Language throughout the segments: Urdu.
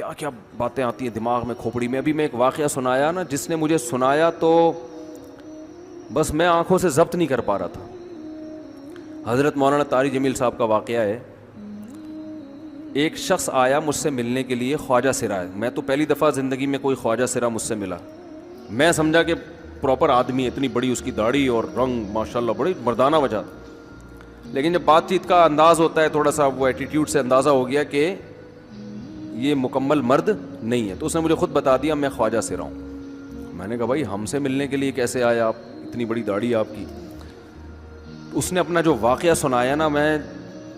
کیا کیا باتیں آتی ہیں دماغ میں, کھوپڑی میں. ابھی میں ایک واقعہ سنایا نا, جس نے مجھے سنایا تو بس میں آنکھوں سے ضبط نہیں کر پا رہا تھا. حضرت مولانا طاری جمیل صاحب کا واقعہ ہے. ایک شخص آیا مجھ سے ملنے کے لیے, خواجہ سرا ہے. میں تو پہلی دفعہ زندگی میں کوئی خواجہ سرا مجھ سے ملا. میں سمجھا کہ پراپر آدمی, اتنی بڑی اس کی داڑھی اور رنگ ماشاءاللہ بڑی مردانہ وجہ. لیکن جب بات چیت کا انداز ہوتا ہے تھوڑا سا, وہ ایٹیٹیوڈ سے اندازہ ہو گیا کہ یہ مکمل مرد نہیں ہے. تو اس نے مجھے خود بتا دیا میں خواجہ سرا ہوں. میں نے کہا بھائی ہم سے ملنے کے لیے کیسے آیا آپ, اتنی بڑی داڑھی آپ کی. اس نے اپنا جو واقعہ سنایا نا, میں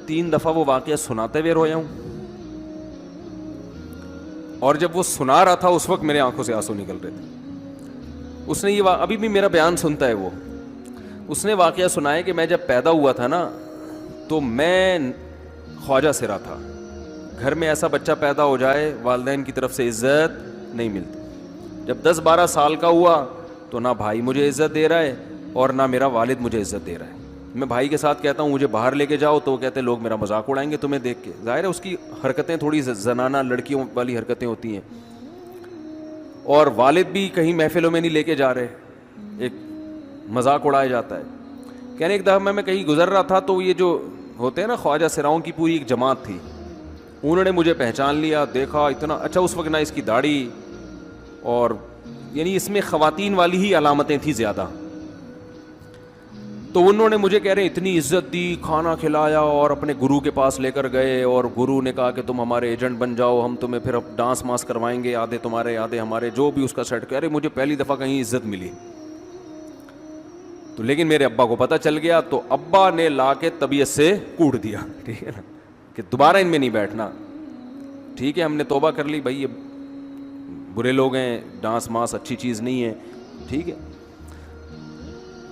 3 دفعہ وہ واقعہ سناتے ہوئے رویا ہوں. اور جب وہ سنا رہا تھا اس وقت میرے آنکھوں سے آنسو نکل رہے تھے. اس نے یہ ابھی بھی میرا بیان سنتا ہے وہ. اس نے واقعہ سنایا کہ میں جب پیدا ہوا تھا نا تو میں خواجہ سرا تھا. گھر میں ایسا بچہ پیدا ہو جائے والدین کی طرف سے عزت نہیں ملتی. جب 10-12 سال کا ہوا تو نہ بھائی مجھے عزت دے رہا ہے اور نہ میرا والد مجھے عزت دے رہا ہے. میں بھائی کے ساتھ کہتا ہوں مجھے باہر لے کے جاؤ تو وہ کہتے ہیں لوگ میرا مذاق اڑائیں گے تمہیں دیکھ کے. ظاہر ہے اس کی حرکتیں تھوڑی زنانہ لڑکیوں والی حرکتیں ہوتی ہیں. اور والد بھی کہیں محفلوں میں نہیں لے کے جا رہے, ایک مذاق اڑایا جاتا ہے. کہنے ایک دفعہ میں کہیں گزر رہا تھا تو یہ جو ہوتے ہیں نا خواجہ سراؤں کی پوری ایک جماعت تھی, انہوں نے مجھے پہچان لیا, دیکھا اتنا اچھا. اس وقت نہ اس کی داڑھی, اور یعنی اس میں خواتین والی ہی علامتیں تھیں زیادہ. تو انہوں نے مجھے کہہ رہے ہیں اتنی عزت دی, کھانا کھلایا اور اپنے گرو کے پاس لے کر گئے. اور گرو نے کہا کہ تم ہمارے ایجنٹ بن جاؤ, ہم تمہیں پھر ڈانس ماس کروائیں گے, آدھے تمہارے آدھے ہمارے, جو بھی اس کا سیٹ. کہہ رہے مجھے پہلی دفعہ کہیں عزت ملی. تو لیکن میرے ابا کو پتہ چل گیا تو ابا نے لا کے طبیعت سے کوٹ دیا, ٹھیک ہے نا, کہ دوبارہ ان میں نہیں بیٹھنا. ٹھیک ہے ہم نے توبہ کر لی, بھائی یہ برے لوگ ہیں, ڈانس ماس اچھی چیز نہیں ہے, ٹھیک ہے.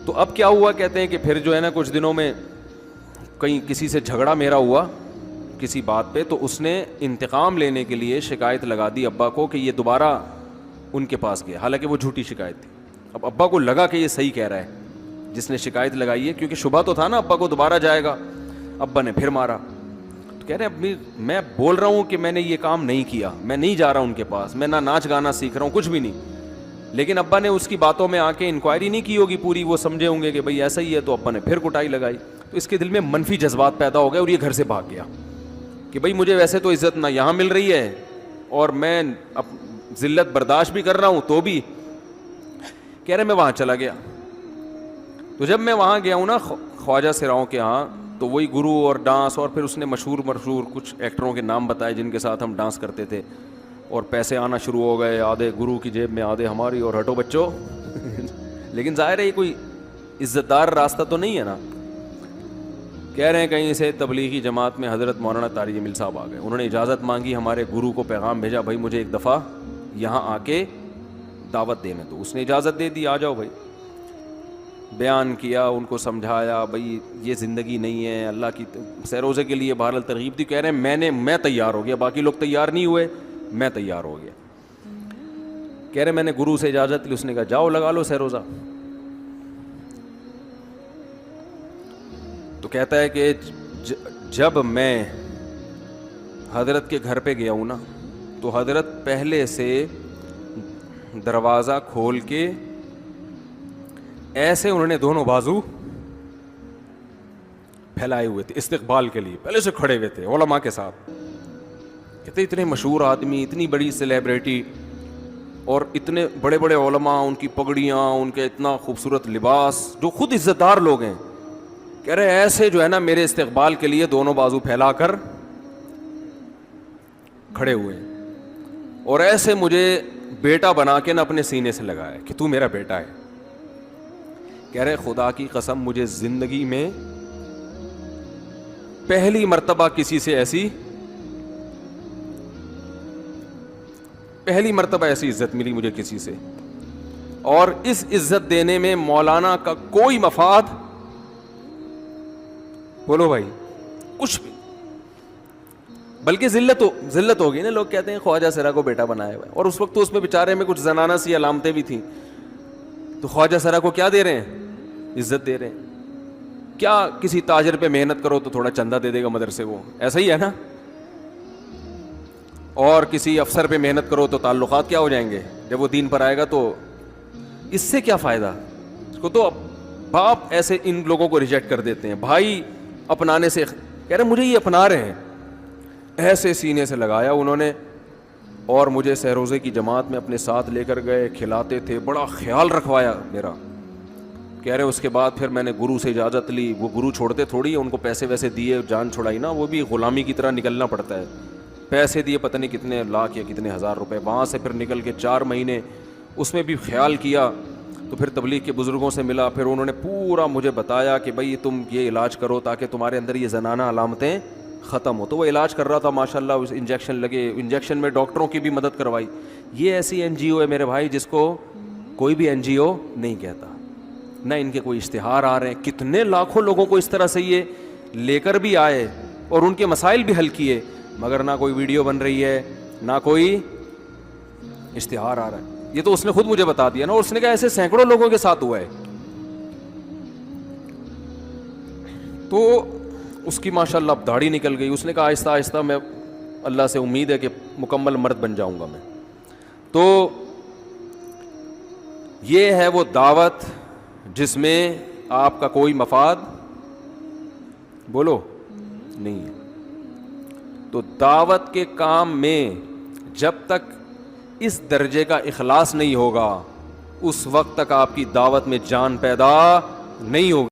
تو اب کیا ہوا, کہتے ہیں کہ پھر جو ہے نا کچھ دنوں میں کہیں کسی سے جھگڑا میرا ہوا کسی بات پہ, تو اس نے انتقام لینے کے لیے شکایت لگا دی ابا کو کہ یہ دوبارہ ان کے پاس گیا, حالانکہ وہ جھوٹی شکایت تھی. اب ابا کو لگا کہ یہ صحیح کہہ رہا ہے جس نے شکایت لگائی ہے, کیونکہ شبہ تو تھا نا ابا کو دوبارہ جائے گا. ابا نے پھر مارا. تو کہہ رہے اب میں بول رہا ہوں کہ میں نے یہ کام نہیں کیا, میں نہیں جا رہا ان کے پاس, میں نہ ناچ گانا سیکھ رہا ہوں, کچھ بھی نہیں. لیکن ابا نے اس کی باتوں میں آ کے انکوائری نہیں کی ہوگی پوری, وہ سمجھے ہوں گے کہ بھئی ایسا ہی ہے. تو ابا نے پھر کٹائی لگائی. تو اس کے دل میں منفی جذبات پیدا ہو گئے اور یہ گھر سے بھاگ گیا کہ بھئی مجھے ویسے تو عزت نہ یہاں مل رہی ہے اور میں ذلت برداشت بھی کر رہا ہوں, تو بھی کہہ رہے میں وہاں چلا گیا. تو جب میں وہاں گیا ہوں نا خواجہ سراؤں کے ہاں, تو وہی گرو اور ڈانس, اور پھر اس نے مشہور کچھ ایکٹروں کے نام بتائے جن کے ساتھ ہم ڈانس کرتے تھے, اور پیسے آنا شروع ہو گئے, آدھے گرو کی جیب میں آدھے ہماری, اور ہٹو بچوں. لیکن ظاہر ہے یہ کوئی عزت دار راستہ تو نہیں ہے نا. کہہ رہے ہیں کہیں سے تبلیغی جماعت میں حضرت مولانا طاری جمیل صاحب آ گئے, انہوں نے اجازت مانگی, ہمارے گرو کو پیغام بھیجا بھائی مجھے ایک دفعہ یہاں آ کے دعوت دینے دو. اس نے اجازت دے دی, آ جاؤ بھائی. بیان کیا, ان کو سمجھایا بھائی یہ زندگی نہیں ہے, اللہ کی سیروزے کے لیے بہرحال ترغیب دی. کہہ رہے ہیں میں تیار ہو گیا, باقی لوگ تیار نہیں ہوئے, میں تیار ہو گیا. کہہ رہے میں نے گرو سے اجازت لی, اس نے کہا جاؤ لگا لو سیروزہ. تو کہتا ہے کہ جب میں حضرت کے گھر پہ گیا ہوں نا, تو حضرت پہلے سے دروازہ کھول کے ایسے انہوں نے دونوں بازو پھیلائے ہوئے تھے استقبال کے لیے, پہلے سے کھڑے ہوئے تھے علماء کے ساتھ. کہتے اتنے مشہور آدمی, اتنی بڑی سیلیبریٹی, اور اتنے بڑے بڑے علماء, ان کی پگڑیاں, ان کے اتنا خوبصورت لباس, جو خود عزت دار لوگ ہیں. کہہ رہے ایسے جو ہے نا میرے استقبال کے لیے دونوں بازو پھیلا کر کھڑے ہوئے, اور ایسے مجھے بیٹا بنا کے نا اپنے سینے سے لگایا کہ تو میرا بیٹا ہے. کہہ رہے خدا کی قسم مجھے زندگی میں پہلی مرتبہ ایسی عزت ملی مجھے کسی سے, اور اس عزت دینے میں مولانا کا کوئی مفاد, بولو بھائی, کچھ بھی, بلکہ ذلت ہوگی نا. لوگ کہتے ہیں خواجہ سرا کو بیٹا بنایا ہوا ہے, اور اس وقت تو اس میں بیچارے میں کچھ زنانہ سی علامتیں بھی تھیں. تو خواجہ سرا کو کیا دے رہے ہیں, عزت دے رہے ہیں. کیا کسی تاجر پہ محنت کرو تو تھوڑا چندہ دے دے گا مدرسے, وہ ایسا ہی ہے نا. اور کسی افسر پہ محنت کرو تو تعلقات کیا ہو جائیں گے. جب وہ دین پر آئے گا تو اس سے کیا فائدہ. اس کو تو باپ ایسے ان لوگوں کو ریجیکٹ کر دیتے ہیں. بھائی اپنانے سے کہہ رہے مجھے یہ اپنا رہے ہیں, ایسے سینے سے لگایا انہوں نے, اور مجھے سہروزے کی جماعت میں اپنے ساتھ لے کر گئے, کھلاتے تھے, بڑا خیال رکھوایا میرا. کہہ رہے اس کے بعد پھر میں نے گرو سے اجازت لی. وہ گرو چھوڑتے تھوڑی, ان کو پیسے ویسے دیے, جان چھڑائی نا, وہ بھی غلامی کی طرح نکلنا پڑتا ہے. پیسے دیے پتہ نہیں کتنے لاکھ یا کتنے ہزار روپے, وہاں سے پھر نکل کے 4 مہینے اس میں بھی خیال کیا. تو پھر تبلیغ کے بزرگوں سے ملا, پھر انہوں نے پورا مجھے بتایا کہ بھائی تم یہ علاج کرو تاکہ تمہارے اندر یہ زنانہ علامتیں ختم ہو. تو وہ علاج کر رہا تھا ماشاءاللہ, اس انجیکشن لگے, انجیکشن میں ڈاکٹروں کی بھی مدد کروائی. یہ ایسی این جی او ہے میرے بھائی جس کو کوئی بھی این جی او نہیں کہتا, نہ ان کے کوئی اشتہار آ رہے ہیں. کتنے لاکھوں لوگوں کو اس طرح سے یہ لے کر بھی آئے اور ان کے مسائل بھی حل کیے, مگر نہ کوئی ویڈیو بن رہی ہے, نہ کوئی اشتہار آ رہا ہے. یہ تو اس نے خود مجھے بتا دیا نا, اور اس نے کہا ایسے سینکڑوں لوگوں کے ساتھ ہوا ہے. تو اس کی ماشاءاللہ اب داڑھی نکل گئی. اس نے کہا آہستہ آہستہ میں اللہ سے امید ہے کہ مکمل مرد بن جاؤں گا میں. تو یہ ہے وہ دعوت جس میں آپ کا کوئی مفاد بولو نہیں ہے. تو دعوت کے کام میں جب تک اس درجے کا اخلاص نہیں ہوگا, اس وقت تک آپ کی دعوت میں جان پیدا نہیں ہوگی.